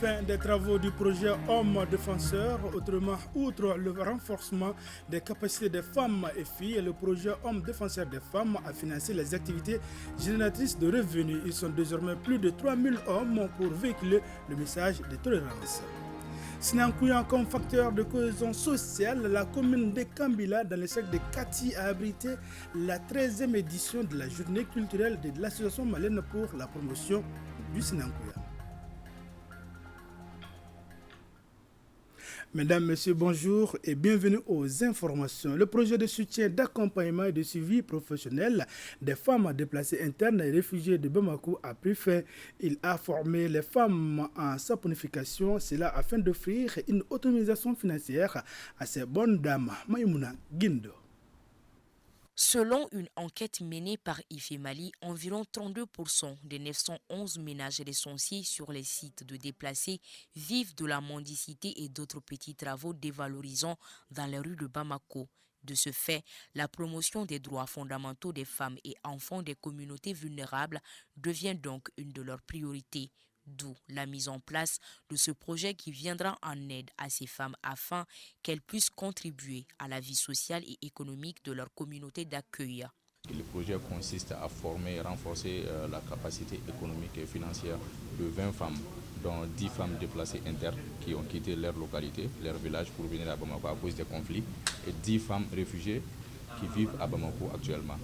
fin des travaux du projet Hommes défenseurs, autrement, outre le renforcement des capacités des femmes et filles, le projet Hommes défenseurs des femmes a financé les activités génératrices de revenus. Ils sont désormais plus de 3000 hommes pour véhiculer le message de tolérance. Sinankuya comme facteur de cohésion sociale, la commune de Kambila, dans le cercle de Kati, a abrité la 13e édition de la journée culturelle de l'association malienne pour la promotion du Sinankuya. Mesdames, Messieurs, bonjour et bienvenue aux informations. Le projet de soutien, d'accompagnement et de suivi professionnel des femmes déplacées internes et réfugiées de Bamako a pris fin. Il a formé les femmes en saponification, cela afin d'offrir une autonomisation financière à ces bonnes dames. Maïmouna Guindo. Selon une enquête menée par IFEMALI, environ 32% des 911 ménages recensés sur les sites de déplacés vivent de la mendicité et d'autres petits travaux dévalorisants dans les rues de Bamako. De ce fait, la promotion des droits fondamentaux des femmes et enfants des communautés vulnérables devient donc une de leurs priorités. D'où la mise en place de ce projet qui viendra en aide à ces femmes afin qu'elles puissent contribuer à la vie sociale et économique de leur communauté d'accueil. Le projet consiste à former et renforcer la capacité économique et financière de 20 femmes, dont 10 femmes déplacées internes qui ont quitté leur localité, leur village pour venir à Bamako à cause des conflits, et 10 femmes réfugiées qui vivent à Bamako actuellement.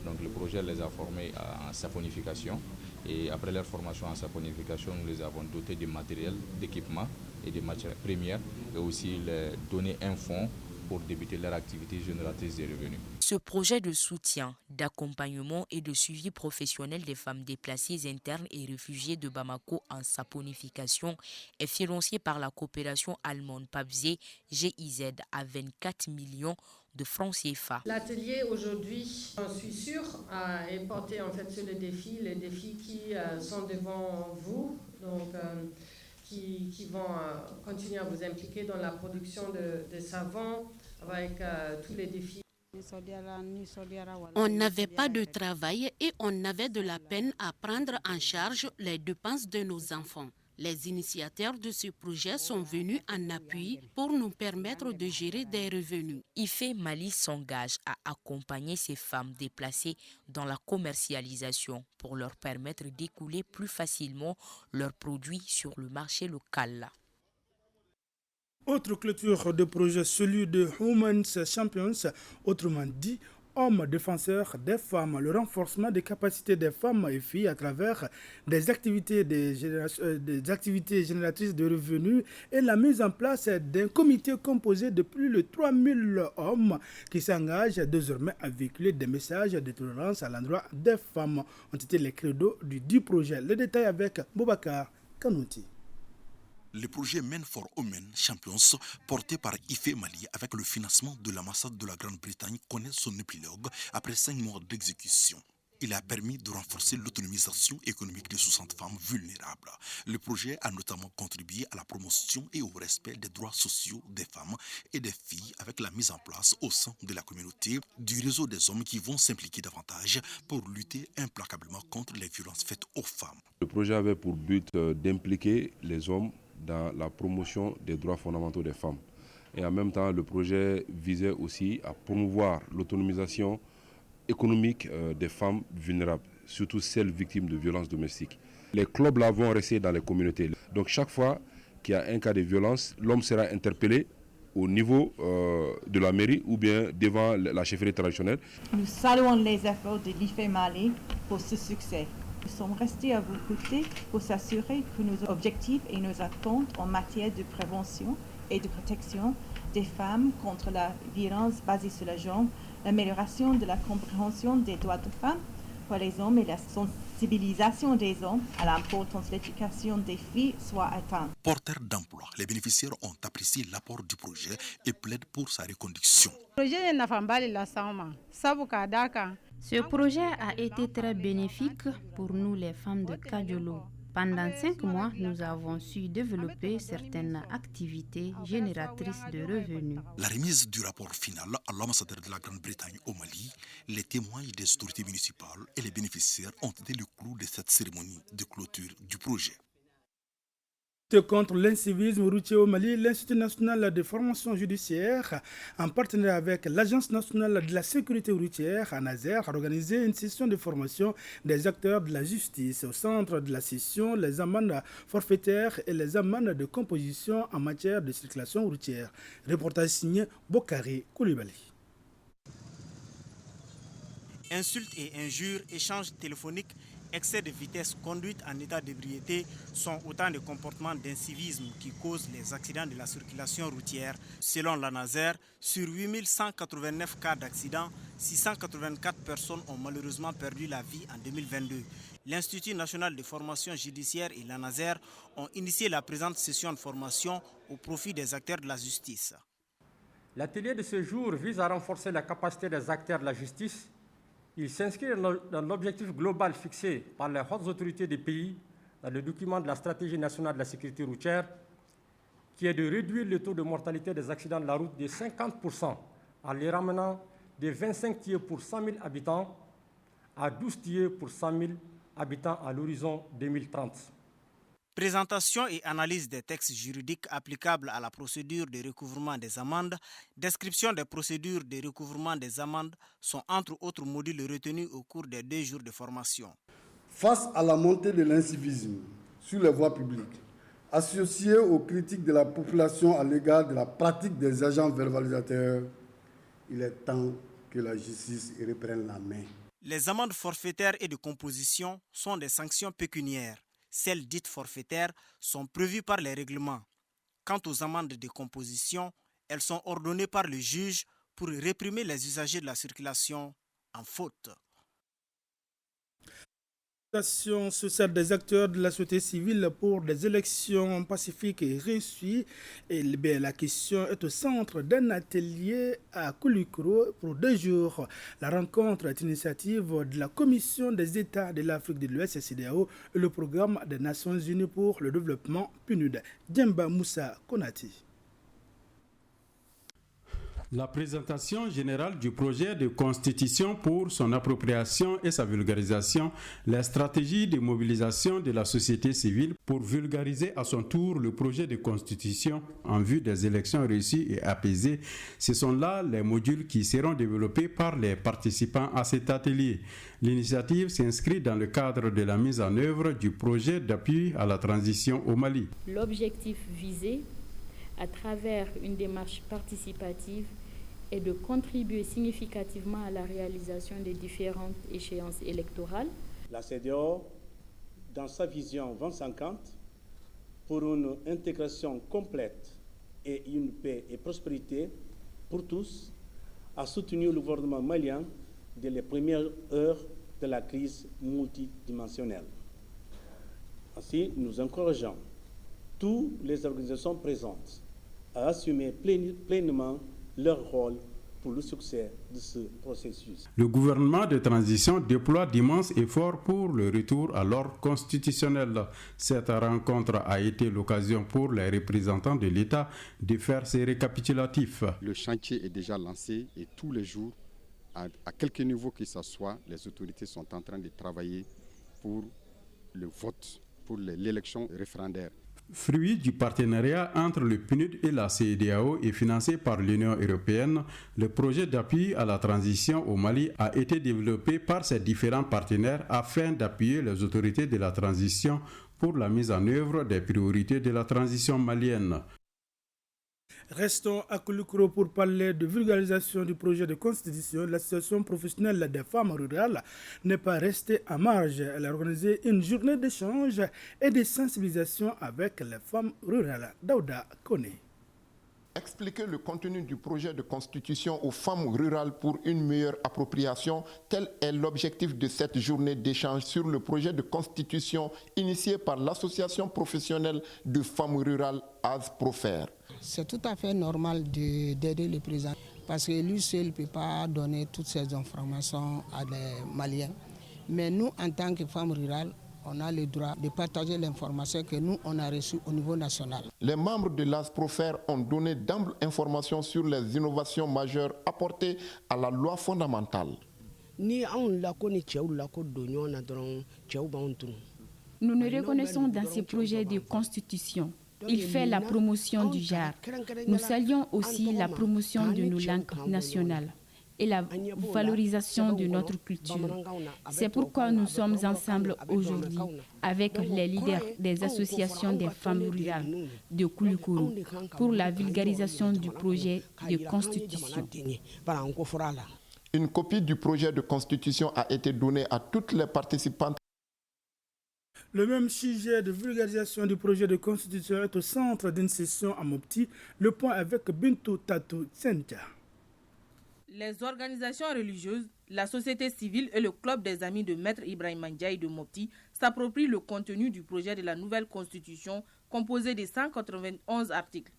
Donc le projet les a formées en saponification et après leur formation en saponification, nous les avons dotés de matériel, d'équipement et de matières premières et aussi les donner un fonds pour débuter leur activité génératrice de revenus. Ce projet de soutien, d'accompagnement et de suivi professionnel des femmes déplacées internes et réfugiées de Bamako en saponification est financé par la coopération allemande PABZ GIZ à 24 millions de francs CFA. L'atelier aujourd'hui, j'en suis sûre, est porté en fait sur les défis qui sont devant vous, donc qui vont continuer à vous impliquer dans la production de savon avec tous les défis. On n'avait pas de travail et on avait de la peine à prendre en charge les dépenses de nos enfants. Les initiateurs de ce projet sont venus en appui pour nous permettre de gérer des revenus. IFEMALI s'engage à accompagner ces femmes déplacées dans la commercialisation pour leur permettre d'écouler plus facilement leurs produits sur le marché local. Autre clôture de projet, celui de Women's Champions, autrement dit, hommes défenseurs des femmes, le renforcement des capacités des femmes et filles à travers des activités génératrices de revenus et la mise en place d'un comité composé de plus de 3000 hommes qui s'engagent désormais à véhiculer des messages de tolérance à l'endroit des femmes, ont été les credos du dit projet. Les détails avec Boubacar Kanouti. Le projet Men for Women Champions, porté par IFEMALI avec le financement de l'ambassade de la Grande-Bretagne, connaît son épilogue après 5 mois d'exécution. Il a permis de renforcer l'autonomisation économique de 60 femmes vulnérables. Le projet a notamment contribué à la promotion et au respect des droits sociaux des femmes et des filles avec la mise en place au sein de la communauté du réseau des hommes qui vont s'impliquer davantage pour lutter implacablement contre les violences faites aux femmes. Le projet avait pour but d'impliquer les hommes dans la promotion des droits fondamentaux des femmes. Et en même temps, le projet visait aussi à promouvoir l'autonomisation économique des femmes vulnérables, surtout celles victimes de violences domestiques. Les clubs là vont rester dans les communautés. Donc chaque fois qu'il y a un cas de violence, l'homme sera interpellé au niveau de la mairie ou bien devant la chefferie traditionnelle. Nous saluons les efforts de l'IFEMALI pour ce succès. Nous sommes restés à vos côtés pour s'assurer que nos objectifs et nos attentes en matière de prévention et de protection des femmes contre la violence basée sur le genre, l'amélioration de la compréhension des droits des femmes pour les hommes et la sensibilisation des hommes à l'importance de l'éducation des filles soient atteintes. Porteurs d'emploi, les bénéficiaires ont apprécié l'apport du projet et plaident pour sa reconduction. Ce projet a été très bénéfique pour nous les femmes de Kadiolo. Pendant 5 mois, nous avons su développer certaines activités génératrices de revenus. La remise du rapport final à l'ambassadeur de la Grande-Bretagne au Mali, les témoins des autorités municipales et les bénéficiaires ont été le clou de cette cérémonie de clôture du projet. Contre l'incivisme routier au Mali, l'Institut national de formation judiciaire, en partenariat avec l'Agence nationale de la sécurité routière, ANASER, a organisé une session de formation des acteurs de la justice. Au centre de la session, les amendes forfaitaires et les amendes de composition en matière de circulation routière. Reportage signé Bokari Koulibaly. Insultes et injures, échanges téléphoniques, excès de vitesse, conduite en état d'ébriété sont autant de comportements d'incivisme qui causent les accidents de la circulation routière. Selon l'ANASER, sur 8189 cas d'accidents, 684 personnes ont malheureusement perdu la vie en 2022. L'Institut national de formation judiciaire et l'ANASER ont initié la présente session de formation au profit des acteurs de la justice. L'atelier de ce jour vise à renforcer la capacité des acteurs de la justice. Il s'inscrit dans l'objectif global fixé par les hautes autorités des pays dans le document de la stratégie nationale de la sécurité routière, qui est de réduire le taux de mortalité des accidents de la route de 50% en les ramenant de 25 tués pour 100 000 habitants à 12 tués pour 100 000 habitants à l'horizon 2030. Présentation et analyse des textes juridiques applicables à la procédure de recouvrement des amendes, description des procédures de recouvrement des amendes sont entre autres modules retenus au cours des 2 jours de formation. Face à la montée de l'incivisme sur les voies publiques, associée aux critiques de la population à l'égard de la pratique des agents verbalisateurs, il est temps que la justice reprenne la main. Les amendes forfaitaires et de composition sont des sanctions pécuniaires. Celles dites forfaitaires sont prévues par les règlements. Quant aux amendes de composition, elles sont ordonnées par le juge pour réprimer les usagers de la circulation en faute. Sociale des acteurs de la société civile pour des élections pacifiques et réussies. Et la question est au centre d'un atelier à Koulikoro pour 2 jours. La rencontre est une initiative de la Commission des États de l'Afrique de l'Ouest, CEDEAO, et le programme des Nations Unies pour le développement PNUD. Djemba Moussa Konati. La présentation générale du projet de constitution pour son appropriation et sa vulgarisation, la stratégie de mobilisation de la société civile pour vulgariser à son tour le projet de constitution en vue des élections réussies et apaisées, ce sont là les modules qui seront développés par les participants à cet atelier. L'initiative s'inscrit dans le cadre de la mise en œuvre du projet d'appui à la transition au Mali. L'objectif visé à travers une démarche participative est de contribuer significativement à la réalisation des différentes échéances électorales. La CEDEAO, dans sa vision 2050, pour une intégration complète et une paix et prospérité pour tous, a soutenu le gouvernement malien dès les premières heures de la crise multidimensionnelle. Ainsi, nous encourageons toutes les organisations présentes à assumer pleinement leur rôle pour le succès de ce processus. Le gouvernement de transition déploie d'immenses efforts pour le retour à l'ordre constitutionnel. Cette rencontre a été l'occasion pour les représentants de l'État de faire ces récapitulatifs. Le chantier est déjà lancé et tous les jours, à quelque niveau que ce soit, les autorités sont en train de travailler pour le vote, pour l'élection référendaire. Fruit du partenariat entre le PNUD et la CEDEAO et financé par l'Union européenne, le projet d'appui à la transition au Mali a été développé par ses différents partenaires afin d'appuyer les autorités de la transition pour la mise en œuvre des priorités de la transition malienne. Restons à Koulikoro pour parler de vulgarisation du projet de constitution. L'association professionnelle des femmes rurales n'est pas restée à marge. Elle a organisé une journée d'échange et de sensibilisation avec les femmes rurales. Daouda Kone. Expliquer le contenu du projet de constitution aux femmes rurales pour une meilleure appropriation, tel est l'objectif de cette journée d'échange sur le projet de constitution initié par l'association professionnelle de femmes rurales ASPROFER. C'est tout à fait normal d'aider le président parce que lui seul ne peut pas donner toutes ces informations à des Maliens. Mais nous, en tant que femmes rurales, on a le droit de partager l'information que nous, on a reçue au niveau national. Les membres de l'ASPROFER ont donné d'amples informations sur les innovations majeures apportées à la loi fondamentale. Nous nous reconnaissons dans ces projets de constitution. Il fait la promotion du genre. Nous saluons aussi la promotion de nos langues nationales et la valorisation de notre culture. C'est pourquoi nous sommes ensemble aujourd'hui avec les leaders des associations des femmes rurales de Koulikoro pour la vulgarisation du projet de constitution. Une copie du projet de constitution a été donnée à toutes les participantes. Le même sujet de vulgarisation du projet de constitution est au centre d'une session à Mopti. Le point avec Bintou Tatou Tsentia. Les organisations religieuses, la société civile et le club des amis de Maître Ibrahim Ndiaye de Mopti s'approprient le contenu du projet de la nouvelle constitution composée de 191 articles.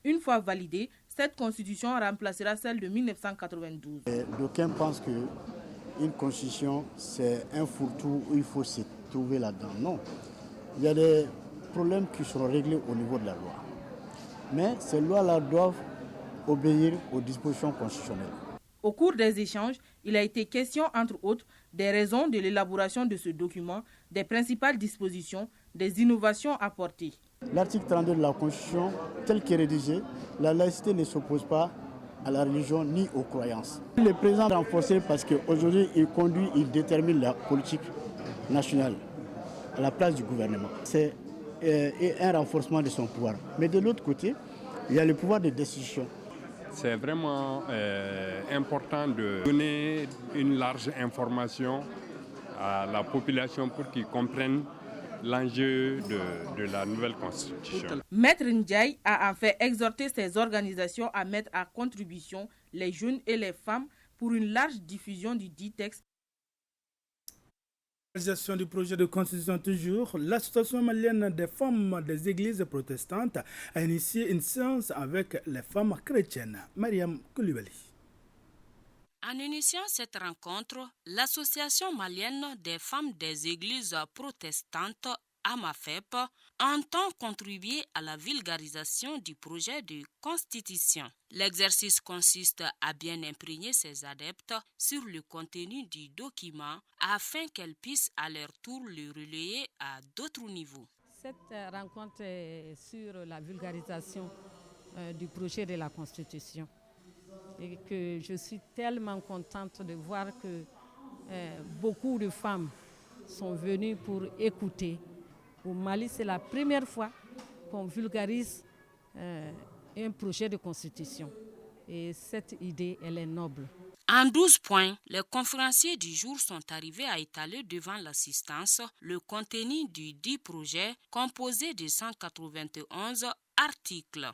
Une fois validée, cette constitution remplacera celle de 1992. D'aucuns pensent qu'une constitution, c'est un fourre-tout où il faut se trouver là-dedans. Non, il y a des problèmes qui seront réglés au niveau de la loi. Mais ces lois-là doivent obéir aux dispositions constitutionnelles. Au cours des échanges, il a été question, entre autres, des raisons de l'élaboration de ce document, des principales dispositions, des innovations apportées. L'article 32 de la Constitution, tel qu'il est rédigé, la laïcité ne s'oppose pas à la religion ni aux croyances. Le président est renforcé parce qu'aujourd'hui, il détermine la politique nationale à la place du gouvernement. C'est un renforcement de son pouvoir. Mais de l'autre côté, il y a le pouvoir de décision. C'est vraiment important de donner une large information à la population pour qu'ils comprennent l'enjeu de la nouvelle constitution. Maître Ndiaye a en fait exhorté ces organisations à mettre à contribution les jeunes et les femmes pour une large diffusion du dit texte. Du projet de constitution toujours, l'association malienne des femmes des églises protestantes a initié une séance avec les femmes chrétiennes. Mariam Koulibaly. En initiant cette rencontre, l'association malienne des femmes des églises protestantes AMAFEP entend contribuer à la vulgarisation du projet de constitution. L'exercice consiste à bien imprégner ses adeptes sur le contenu du document afin qu'elles puissent à leur tour le relayer à d'autres niveaux. Cette rencontre est sur la vulgarisation du projet de la constitution et que je suis tellement contente de voir que beaucoup de femmes sont venues pour écouter. Au Mali, c'est la première fois qu'on vulgarise un projet de constitution. Et cette idée, elle est noble. En 12 points, les conférenciers du jour sont arrivés à étaler devant l'assistance le contenu du dit projet composé de 191 articles.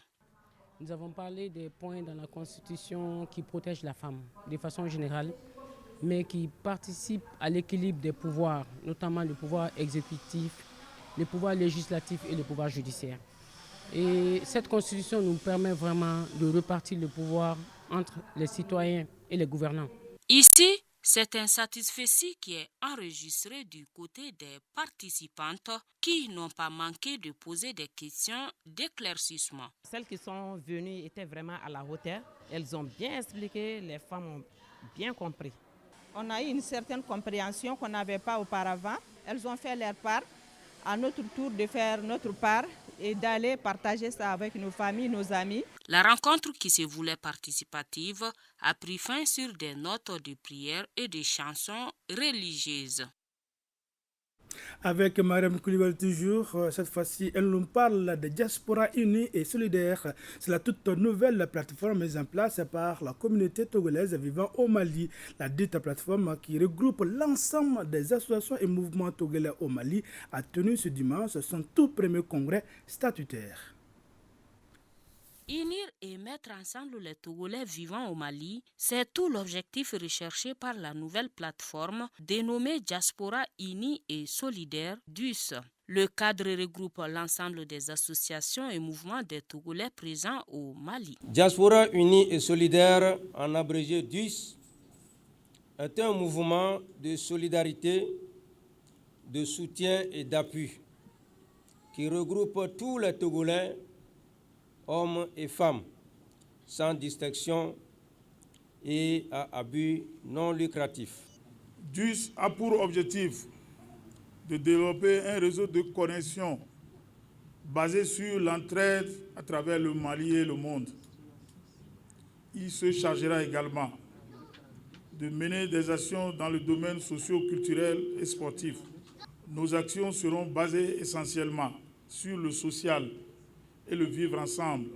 Nous avons parlé des points dans la Constitution qui protègent la femme de façon générale, mais qui participent à l'équilibre des pouvoirs, notamment le pouvoir exécutif, le pouvoir législatif et le pouvoir judiciaire. Et cette constitution nous permet vraiment de repartir le pouvoir entre les citoyens et les gouvernants. Ici, c'est un satisfecit qui est enregistré du côté des participantes qui n'ont pas manqué de poser des questions d'éclaircissement. Celles qui sont venues étaient vraiment à la hauteur. Elles ont bien expliqué, les femmes ont bien compris. On a eu une certaine compréhension qu'on n'avait pas auparavant. Elles ont fait leur part. À notre tour de faire notre part et d'aller partager ça avec nos familles, nos amis. La rencontre qui se voulait participative a pris fin sur des notes de prière et des chansons religieuses. Avec Mariam Koulibaly toujours, cette fois-ci, elle nous parle de Diaspora Unie et Solidaire. C'est la toute nouvelle plateforme mise en place par la communauté togolaise vivant au Mali. La dite plateforme qui regroupe l'ensemble des associations et mouvements togolais au Mali a tenu ce dimanche son tout premier congrès statutaire. Unir et mettre ensemble les Togolais vivant au Mali, c'est tout l'objectif recherché par la nouvelle plateforme dénommée Diaspora Unie et Solidaire DUS. Le cadre regroupe l'ensemble des associations et mouvements des Togolais présents au Mali. Diaspora Unie et Solidaire, en abrégé DUS, est un mouvement de solidarité, de soutien et d'appui qui regroupe tous les Togolais, hommes et femmes, sans distinction et à but non lucratif. DUS a pour objectif de développer un réseau de connexion basé sur l'entraide à travers le Mali et le monde. Il se chargera également de mener des actions dans le domaine socio-culturel et sportif. Nos actions seront basées essentiellement sur le social et le vivre ensemble.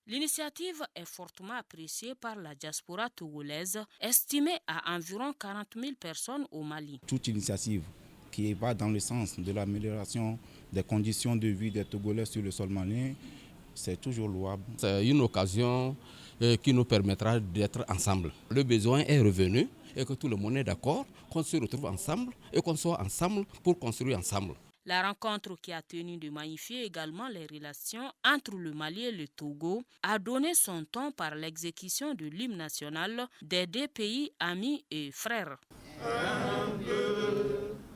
L'initiative est fortement appréciée par la diaspora togolaise, estimée à environ 40 000 personnes au Mali. Toute initiative qui va dans le sens de l'amélioration des conditions de vie des Togolais sur le sol malien, c'est toujours louable. C'est une occasion qui nous permettra d'être ensemble. Le besoin est revenu et que tout le monde est d'accord, qu'on se retrouve ensemble et qu'on soit ensemble pour construire ensemble. La rencontre qui a tenu de magnifier également les relations entre le Mali et le Togo a donné son ton par l'exécution de l'hymne national des deux pays amis et frères.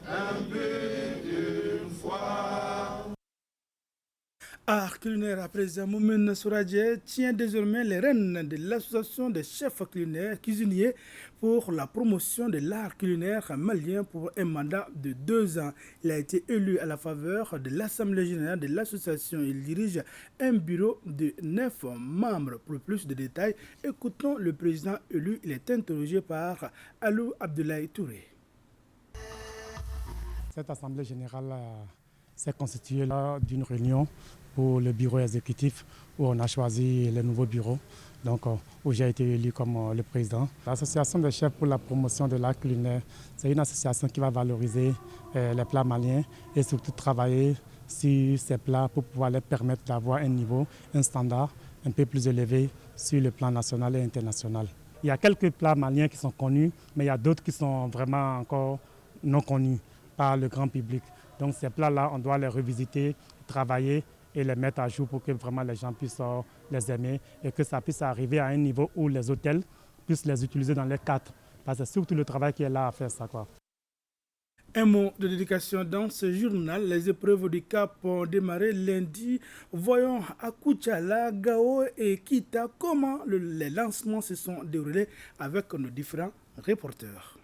Un but d'une fois. Art culinaire à présent, Moumen Souradje tient désormais les rênes de l'association des chefs cuisiniers pour la promotion de l'art culinaire malien pour un mandat de 2 ans. Il a été élu à la faveur de l'Assemblée générale de l'association. Il dirige un bureau de 9 membres. Pour plus de détails, écoutons le président élu. Il est interrogé par Alou Abdoulaye Touré. Cette Assemblée générale s'est constituée d'une réunion pour le bureau exécutif où on a choisi le nouveau bureau, donc où j'ai été élu comme le président. L'association des chefs pour la promotion de l'art culinaire, c'est une association qui va valoriser les plats maliens et surtout travailler sur ces plats pour pouvoir leur permettre d'avoir un niveau, un standard un peu plus élevé sur le plan national et international. Il y a quelques plats maliens qui sont connus, mais il y a d'autres qui sont vraiment encore non connus par le grand public. Donc ces plats-là, on doit les revisiter, travailler et les mettre à jour pour que vraiment les gens puissent les aimer et que ça puisse arriver à un niveau où les hôtels puissent les utiliser dans les cadres. Parce que c'est surtout le travail qui est là à faire ça, quoi. Un mot de dédication dans ce journal. Les épreuves du Cap ont démarré lundi. Voyons à Koutiala, Gao et Kita comment les lancements se sont déroulés avec nos différents reporters.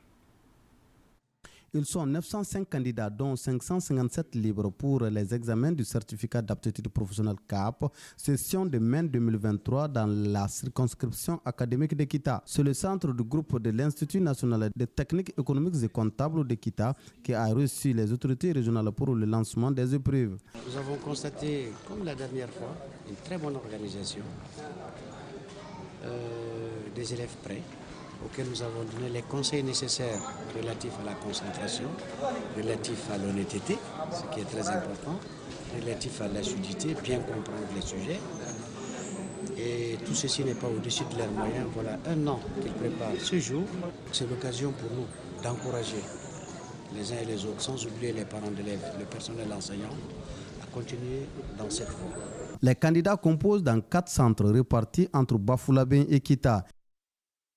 Ils sont 905 candidats, dont 557 libres pour les examens du certificat d'aptitude professionnelle CAP, session de mai 2023 dans la circonscription académique de Kita. C'est le centre du groupe de l'Institut national de techniques économiques et comptables de Kita qui a reçu les autorités régionales pour le lancement des épreuves. Nous avons constaté, comme la dernière fois, une très bonne organisation des élèves prêts, auxquels nous avons donné les conseils nécessaires relatifs à la concentration, relatifs à l'honnêteté, ce qui est très important, relatifs à l'assiduité, bien comprendre les sujets. Et tout ceci n'est pas au-dessus de leurs moyens. Voilà 1 an qu'ils préparent ce jour. C'est l'occasion pour nous d'encourager les uns et les autres, sans oublier les parents d'élèves, le personnel enseignant, à continuer dans cette voie. Les candidats composent dans 4 centres répartis entre Bafoulabé et Kita.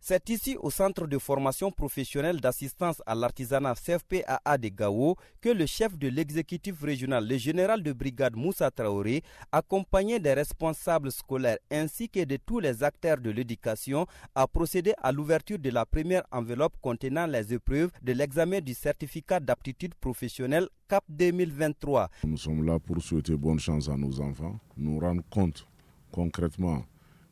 C'est ici au centre de formation professionnelle d'assistance à l'artisanat CFPAA de Gao que le chef de l'exécutif régional, le général de brigade Moussa Traoré, accompagné des responsables scolaires ainsi que de tous les acteurs de l'éducation, a procédé à l'ouverture de la première enveloppe contenant les épreuves de l'examen du certificat d'aptitude professionnelle CAP 2023. Nous sommes là pour souhaiter bonne chance à nos enfants, nous rendre compte concrètement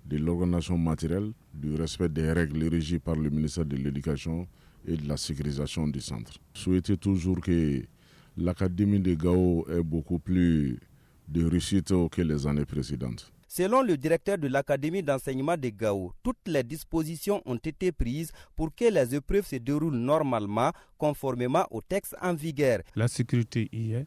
de l'organisation matérielle, du respect des règles régies par le ministère de l'Éducation et de la sécurisation du centre. Souhaiter toujours que l'Académie de Gao ait beaucoup plus de réussite que les années précédentes. Selon le directeur de l'Académie d'enseignement de Gao, toutes les dispositions ont été prises pour que les épreuves se déroulent normalement, conformément aux textes en vigueur. La sécurité y est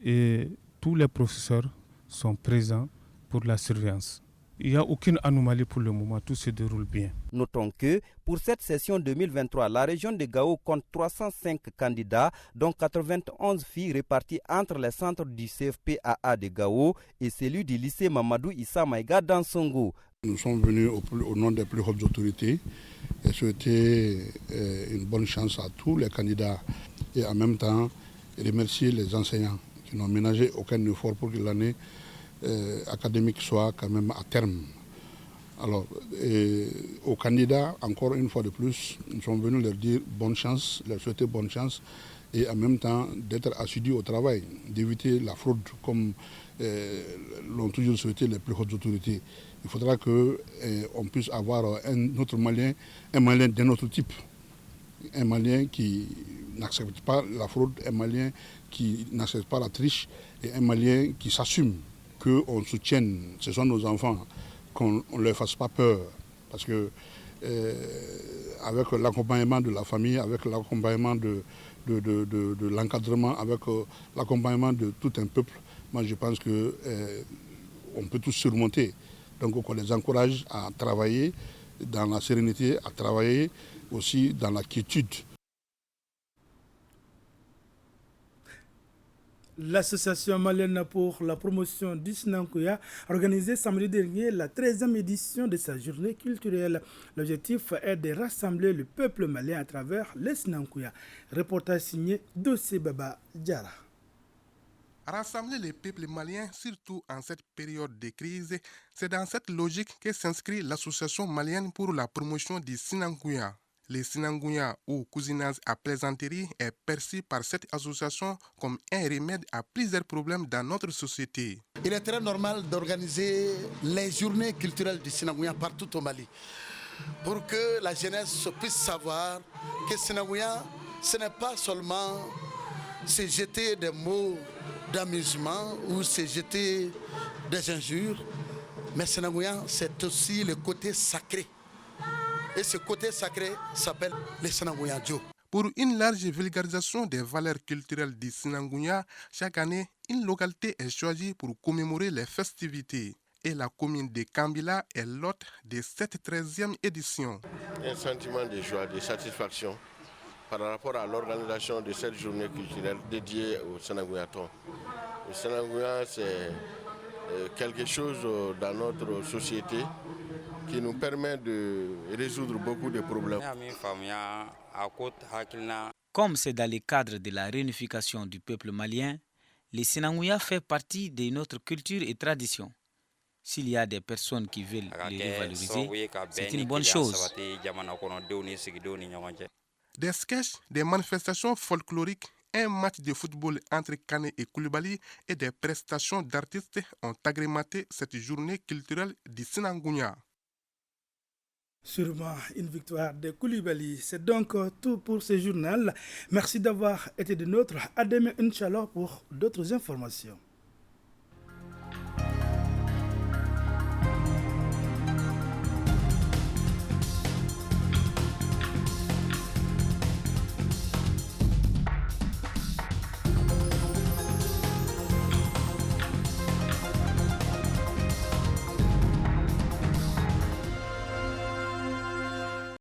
et tous les professeurs sont présents pour la surveillance. Il n'y a aucune anomalie pour le moment, tout se déroule bien. Notons que pour cette session 2023, la région de Gao compte 305 candidats, dont 91 filles réparties entre les centres du CFPAA de Gao et celui du lycée Mamadou Issa Maïga dans Songo. Nous sommes venus au nom des plus hautes autorités et souhaiter une bonne chance à tous les candidats et en même temps remercier les enseignants qui n'ont ménagé aucun effort pour que l'année académique soit quand même à terme. Alors, aux candidats, encore une fois de plus, nous sommes venus leur dire bonne chance, leur souhaiter bonne chance et en même temps d'être assidu au travail, d'éviter la fraude comme l'ont toujours souhaité les plus hautes autorités. Il faudra qu'on puisse avoir un autre Malien, un Malien d'un autre type. Un Malien qui n'accepte pas la fraude, un Malien qui n'accepte pas la triche et un Malien qui s'assume, qu'on soutienne, ce sont nos enfants, qu'on ne leur fasse pas peur. Parce que avec l'accompagnement de la famille, avec l'accompagnement de l'encadrement, avec l'accompagnement de tout un peuple, moi je pense qu'on peut tous surmonter. Donc on les encourage à travailler dans la sérénité, à travailler aussi dans la quiétude. L'association malienne pour la promotion du Sinankuya a organisé samedi dernier la 13e édition de sa journée culturelle. L'objectif est de rassembler le peuple malien à travers les Sinankuya. Reportage signé Dossé Baba Diara. Rassembler les peuples maliens, surtout en cette période de crise, c'est dans cette logique que s'inscrit l'association malienne pour la promotion du Sinankuya. Le Sinankuya ou cousinage à plaisanterie est perçu par cette association comme un remède à plusieurs problèmes dans notre société. Il est très normal d'organiser les journées culturelles du Sinankuya partout au Mali pour que la jeunesse puisse savoir que Sinankuya, ce n'est pas seulement se jeter des mots d'amusement ou se jeter des injures, mais Sinankuya, c'est aussi le côté sacré. Et ce côté sacré s'appelle le Sinankuya Dio. Pour une large vulgarisation des valeurs culturelles du Sinankuya, chaque année, une localité est choisie pour commémorer les festivités. Et la commune de Kambila est l'hôte de cette 13e édition. Un sentiment de joie, de satisfaction par rapport à l'organisation de cette journée culturelle dédiée au Sinankuyaton. Le Sinankuya, c'est quelque chose dans notre société qui nous permet de résoudre beaucoup de problèmes. Comme c'est dans le cadre de la réunification du peuple malien, le Sinankuya fait partie de notre culture et tradition. S'il y a des personnes qui veulent les revaloriser, c'est une bonne chose. Des sketchs, des manifestations folkloriques, un match de football entre Kane et Koulibaly et des prestations d'artistes ont agrémenté cette journée culturelle du Sinankuya. Sûrement une victoire de Koulibaly. C'est donc tout pour ce journal. Merci d'avoir été de nôtres. À demain, Inch'Allah, pour d'autres informations.